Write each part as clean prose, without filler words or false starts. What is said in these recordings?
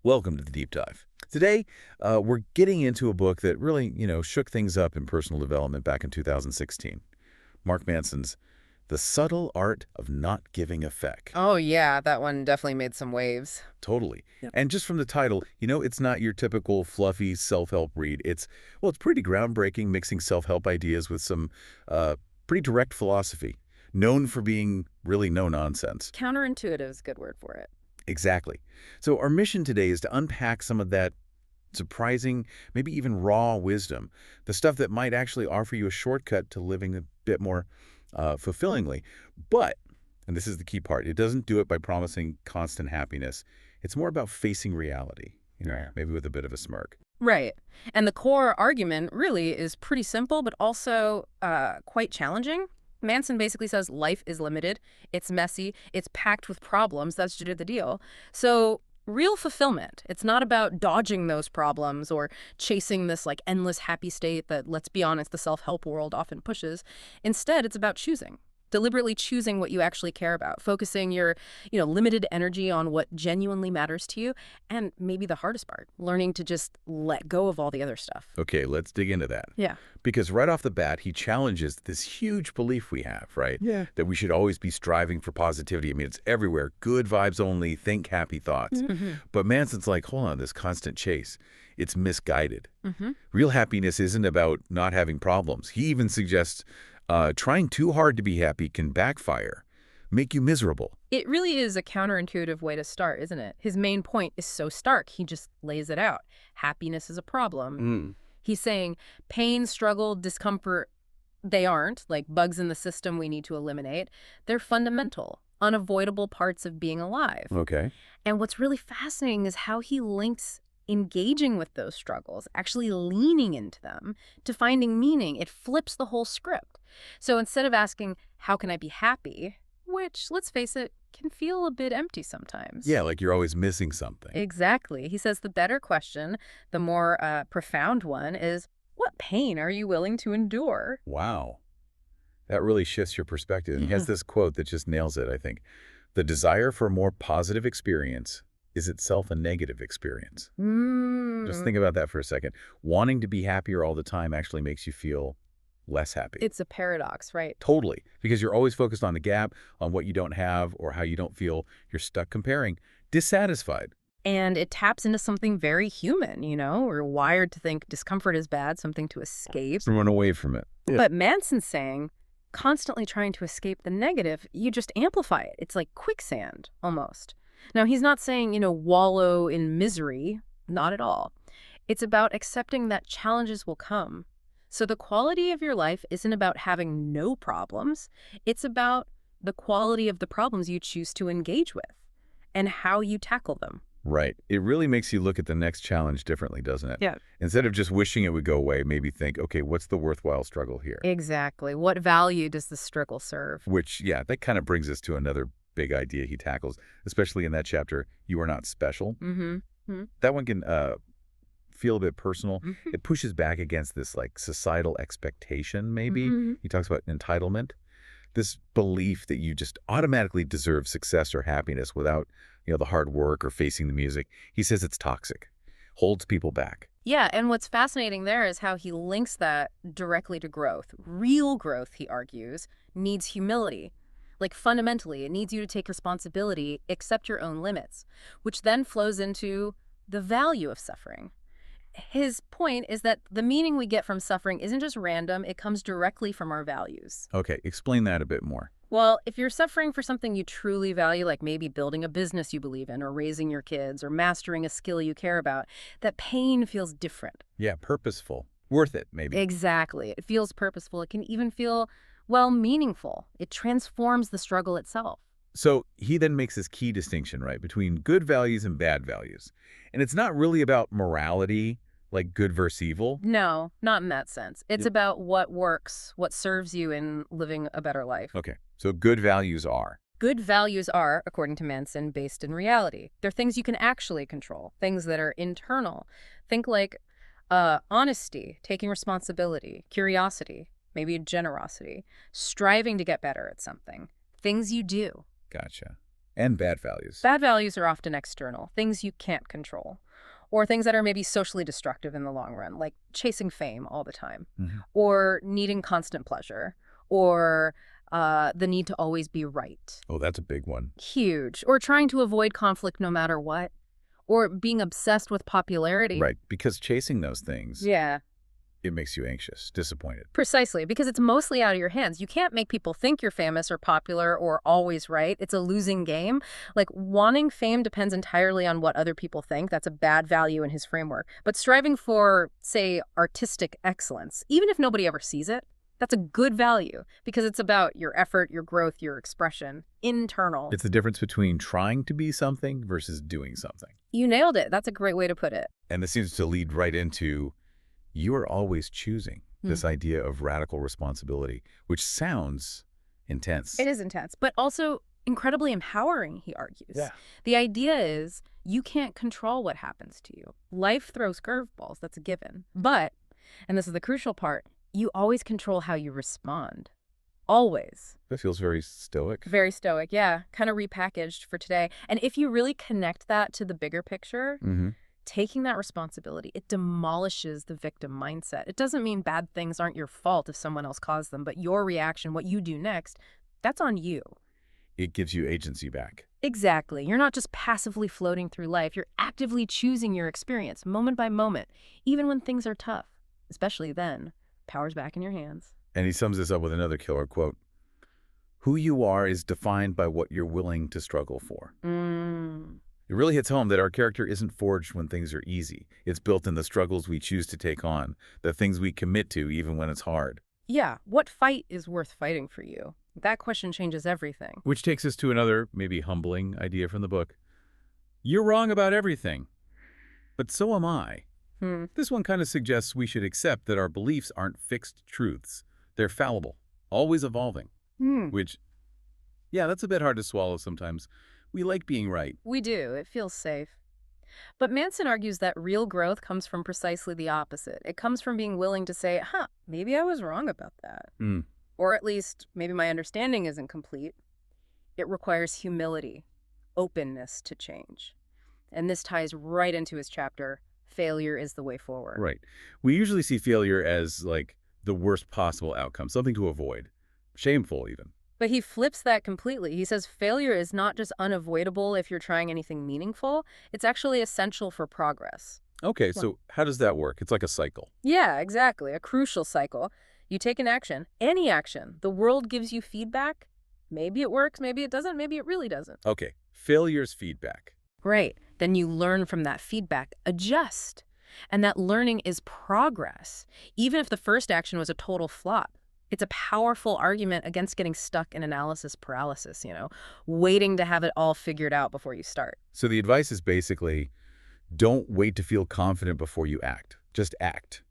Welcome to the Deep Dive. Today, we're getting into a book that really, shook things up in personal development back in 2016. Mark Manson's The Subtle Art of Not Giving a Feck. Oh, yeah, that one definitely made some waves. Totally. Yep. And just from the title, it's not your typical fluffy self-help read. It's pretty groundbreaking, mixing self-help ideas with some pretty direct philosophy, known for being really no nonsense. Counterintuitive is a good word for it. Exactly. So our mission today is to unpack some of that surprising, maybe even raw wisdom, the stuff that might actually offer you a shortcut to living a bit more fulfillingly. But, and this is the key part, it doesn't do it by promising constant happiness. It's more about facing reality, maybe with a bit of a smirk. Right. And the core argument really is pretty simple, but also quite challenging. Manson basically says life is limited, it's messy, it's packed with problems, that's just the deal. So real fulfillment, it's not about dodging those problems or chasing this endless happy state that, let's be honest, the self-help world often pushes. Instead, it's about choosing. Deliberately choosing what you actually care about, focusing your, limited energy on what genuinely matters to you, and maybe the hardest part, learning to just let go of all the other stuff. Okay, let's dig into that. Yeah. Because right off the bat, he challenges this huge belief we have, right? Yeah. That we should always be striving for positivity. I mean, it's everywhere. Good vibes only, think happy thoughts. Mm-hmm. But Manson's like, hold on, this constant chase, it's misguided. Mm-hmm. Real happiness isn't about not having problems. He even suggests trying too hard to be happy can backfire, make you miserable. It really is a counterintuitive way to start, isn't it? His main point is so stark, he just lays it out. Happiness is a problem. He's saying pain, struggle, discomfort, they aren't, like bugs in the system we need to eliminate. They're fundamental, unavoidable parts of being alive. Okay. And what's really fascinating is how he links engaging with those struggles, actually leaning into them, to finding meaning. It flips the whole script. So instead of asking, how can I be happy? Which, let's face it, can feel a bit empty sometimes. Yeah, like you're always missing something. Exactly. He says the better question, the more profound one, is what pain are you willing to endure? Wow. That really shifts your perspective. He has this quote that just nails it, I think. The desire for a more positive experience is itself a negative experience. Just think about that for a second. Wanting to be happier all the time actually makes you feel less happy. It's a paradox, right? Totally. Because you're always focused on the gap, on what you don't have, or how you don't feel. You're stuck comparing. Dissatisfied. And it taps into something very human, We're wired to think discomfort is bad, something to escape. To run away from it. Yeah. But Manson's saying, constantly trying to escape the negative, you just amplify it. It's like quicksand, almost. Now, he's not saying, wallow in misery. Not at all. It's about accepting that challenges will come. So the quality of your life isn't about having no problems. It's about the quality of the problems you choose to engage with and how you tackle them. Right. It really makes you look at the next challenge differently, doesn't it? Yeah. Instead of just wishing it would go away, maybe think, okay, what's the worthwhile struggle here? Exactly. What value does the struggle serve? Which, yeah, that kind of brings us to another big idea he tackles, especially in that chapter, You Are Not Special. That one can feel a bit personal. It pushes back against this societal expectation, maybe. He talks about entitlement, this belief that you just automatically deserve success or happiness without, the hard work or facing the music. He says it's toxic, holds people back. Yeah, and what's fascinating there is how he links that directly to growth. Real growth, he argues, needs humility. Fundamentally, it needs you to take responsibility, accept your own limits, which then flows into the value of suffering. His point is that the meaning we get from suffering isn't just random, it comes directly from our values. Okay, explain that a bit more. Well, if you're suffering for something you truly value, like maybe building a business you believe in, or raising your kids, or mastering a skill you care about, that pain feels different. Yeah, purposeful. Worth it, maybe. Exactly. It feels purposeful. It can even feel, meaningful. It transforms the struggle itself. So he then makes this key distinction, right, between good values and bad values. And it's not really about morality, like good versus evil. No, not in that sense. It's about what works, what serves you in living a better life. Okay, so good values are? Good values are, according to Manson, based in reality. They're things you can actually control, things that are internal. Think like honesty, taking responsibility, curiosity, maybe generosity, striving to get better at something, things you do. Gotcha. And bad values. Bad values are often external, things you can't control, or things that are maybe socially destructive in the long run, like chasing fame all the time, or needing constant pleasure, or the need to always be right. Oh, that's a big one. Huge. Or trying to avoid conflict no matter what, or being obsessed with popularity. Right, because chasing those things, Yeah. it makes you anxious, disappointed. Precisely, because it's mostly out of your hands. You can't make people think you're famous or popular or always right. It's a losing game. Like, wanting fame depends entirely on what other people think. That's a bad value in his framework. But striving for, say, artistic excellence, even if nobody ever sees it, that's a good value because it's about your effort, your growth, your expression, internal. It's the difference between trying to be something versus doing something. You nailed it. That's a great way to put it. And this seems to lead right into you are always choosing, this idea of radical responsibility, which sounds intense. It is intense, but also incredibly empowering, he argues. Yeah. The idea is you can't control what happens to you. Life throws curveballs, that's a given. But, and this is the crucial part, you always control how you respond. Always. That feels very stoic. Very stoic, yeah. Kind of repackaged for today. And if you really connect that to the bigger picture, taking that responsibility, it demolishes the victim mindset. It doesn't mean bad things aren't your fault if someone else caused them, but your reaction, what you do next, that's on you. It gives you agency back. Exactly. You're not just passively floating through life. You're actively choosing your experience, moment by moment, even when things are tough. Especially then, power's back in your hands. And he sums this up with another killer quote. Who you are is defined by what you're willing to struggle for. It really hits home that our character isn't forged when things are easy. It's built in the struggles we choose to take on, the things we commit to even when it's hard. Yeah, what fight is worth fighting for you? That question changes everything. Which takes us to another, maybe humbling idea from the book. You're wrong about everything, but so am I. This one kind of suggests we should accept that our beliefs aren't fixed truths. They're fallible, always evolving. Which, yeah, that's a bit hard to swallow sometimes. We like being right. We do. It feels safe. But Manson argues that real growth comes from precisely the opposite. It comes from being willing to say, maybe I was wrong about that. Or at least, maybe my understanding isn't complete. It requires humility, openness to change. And this ties right into his chapter, Failure is the Way Forward. Right. We usually see failure as, like, the worst possible outcome, something to avoid. Shameful, even. But he flips that completely. He says failure is not just unavoidable if you're trying anything meaningful. It's actually essential for progress. Okay, so how does that work? It's like a cycle. Yeah, exactly. A crucial cycle. You take an action, any action. The world gives you feedback. Maybe it works, maybe it doesn't, maybe it really doesn't. Okay, failure's feedback. Great. Then you learn from that feedback, adjust. And that learning is progress, even if the first action was a total flop. It's a powerful argument against getting stuck in analysis paralysis, waiting to have it all figured out before you start. So the advice is basically, don't wait to feel confident before you act. Just act,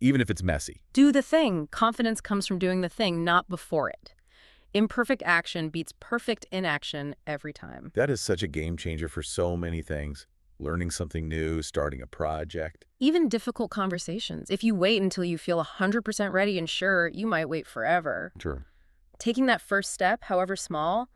even if it's messy. Do the thing. Confidence comes from doing the thing, not before it. Imperfect action beats perfect inaction every time. That is such a game changer for so many things. Learning something new, starting a project. Even difficult conversations. If you wait until you feel 100% ready and sure, you might wait forever. Sure. Taking that first step, however small,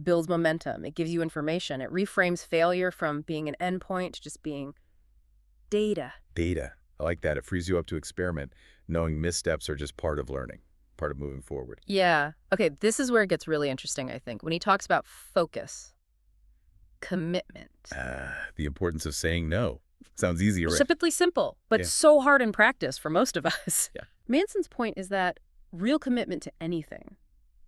builds momentum. It gives you information. It reframes failure from being an endpoint to just being data. Data. I like that. It frees you up to experiment, knowing missteps are just part of learning, part of moving forward. Yeah. Okay, this is where it gets really interesting, I think. When he talks about focus, commitment. The importance of saying no. Sounds easy, right? Typically simple, but so hard in practice for most of us. Yeah. Manson's point is that real commitment to anything,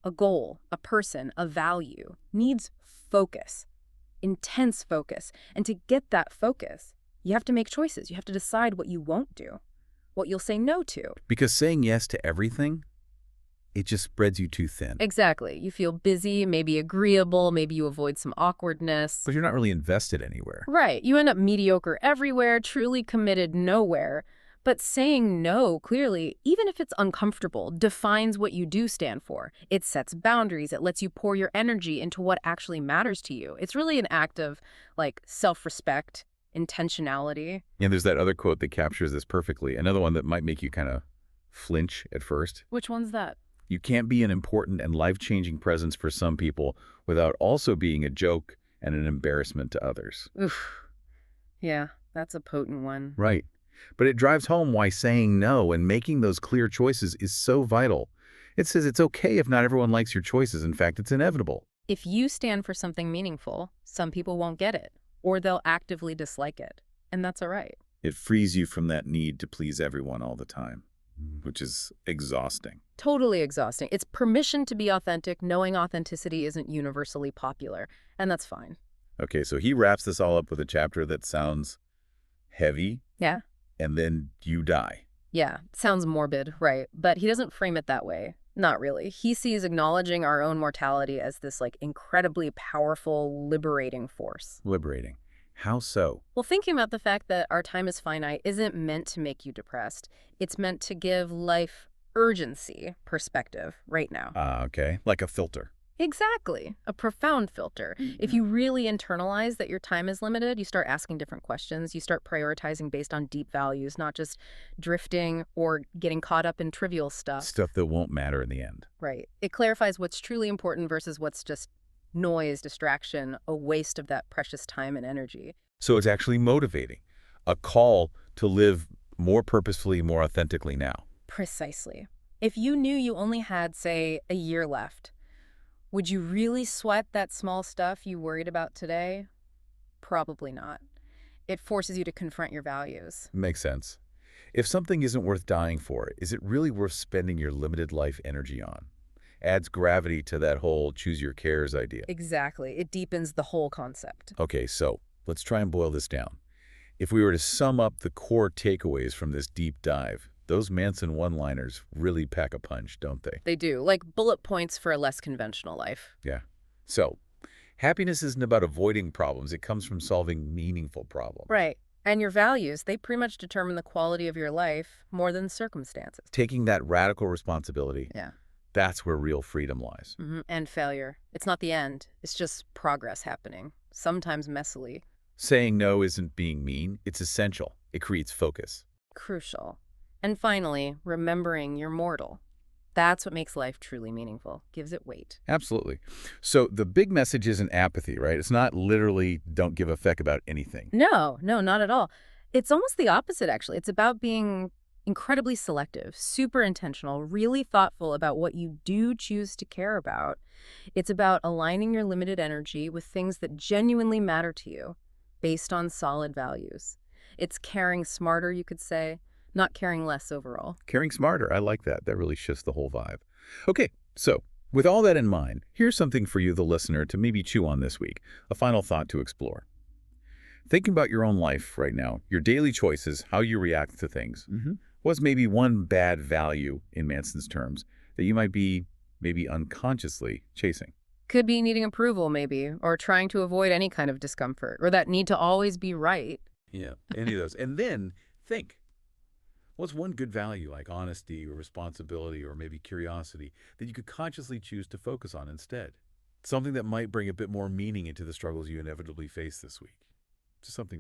a goal, a person, a value, needs focus, intense focus. And to get that focus, you have to make choices. You have to decide what you won't do, what you'll say no to. Because saying yes to everything, it just spreads you too thin. Exactly. You feel busy, maybe agreeable, maybe you avoid some awkwardness. But you're not really invested anywhere. Right. You end up mediocre everywhere, truly committed nowhere. But saying no, clearly, even if it's uncomfortable, defines what you do stand for. It sets boundaries. It lets you pour your energy into what actually matters to you. It's really an act of, self-respect, intentionality. And there's that other quote that captures this perfectly. Another one that might make you kind of flinch at first. Which one's that? You can't be an important and life-changing presence for some people without also being a joke and an embarrassment to others. Oof. Yeah, that's a potent one. Right. But it drives home why saying no and making those clear choices is so vital. It says it's okay if not everyone likes your choices. In fact, it's inevitable. If you stand for something meaningful, some people won't get it, or they'll actively dislike it. And that's all right. It frees you from that need to please everyone all the time, which is exhausting. Totally exhausting. It's permission to be authentic, knowing authenticity isn't universally popular, and that's fine. Okay, so he wraps this all up with a chapter that sounds heavy, Yeah? and then you die. Yeah, sounds morbid, right? But he doesn't frame it that way. Not really. He sees acknowledging our own mortality as this, incredibly powerful, liberating force. Liberating. How so? Well, thinking about the fact that our time is finite isn't meant to make you depressed. It's meant to give life urgency perspective right now. Okay. Like a filter. Exactly. A profound filter. If you really internalize that your time is limited, you start asking different questions. You start prioritizing based on deep values, not just drifting or getting caught up in trivial stuff. Stuff that won't matter in the end. Right. It clarifies what's truly important versus what's just noise, distraction, a waste of that precious time and energy. So it's actually motivating. A call to live more purposefully, more authentically now. Precisely. If you knew you only had, say, a year left, would you really sweat that small stuff you worried about today? Probably not. It forces you to confront your values. Makes sense. If something isn't worth dying for, is it really worth spending your limited life energy on? Adds gravity to that whole choose your cares idea. Exactly. It deepens the whole concept. Okay, so let's try and boil this down. If we were to sum up the core takeaways from this deep dive, those Manson one-liners really pack a punch, don't they? They do, like bullet points for a less conventional life. Yeah. So, happiness isn't about avoiding problems. It comes from solving meaningful problems. Right. And your values, they pretty much determine the quality of your life more than circumstances. Taking that radical responsibility, Yeah. that's where real freedom lies. And failure. It's not the end. It's just progress happening, sometimes messily. Saying no isn't being mean. It's essential. It creates focus. Crucial. And finally, remembering you're mortal. That's what makes life truly meaningful, gives it weight. Absolutely. So the big message isn't apathy, right? It's not literally don't give a feck about anything. No, not at all. It's almost the opposite, actually. It's about being incredibly selective, super intentional, really thoughtful about what you do choose to care about. It's about aligning your limited energy with things that genuinely matter to you, based on solid values. It's caring smarter, you could say, not caring less overall. Caring smarter. I like that. That really shifts the whole vibe. Okay, so with all that in mind, here's something for you, the listener, to maybe chew on this week. A final thought to explore. Thinking about your own life right now, your daily choices, how you react to things. What's maybe one bad value, in Manson's terms, that you might be maybe unconsciously chasing? Could be needing approval, maybe, or trying to avoid any kind of discomfort, or that need to always be right. Yeah, any of those. And then think. What's one good value like honesty or responsibility or maybe curiosity that you could consciously choose to focus on instead? Something that might bring a bit more meaning into the struggles you inevitably face this week. Just something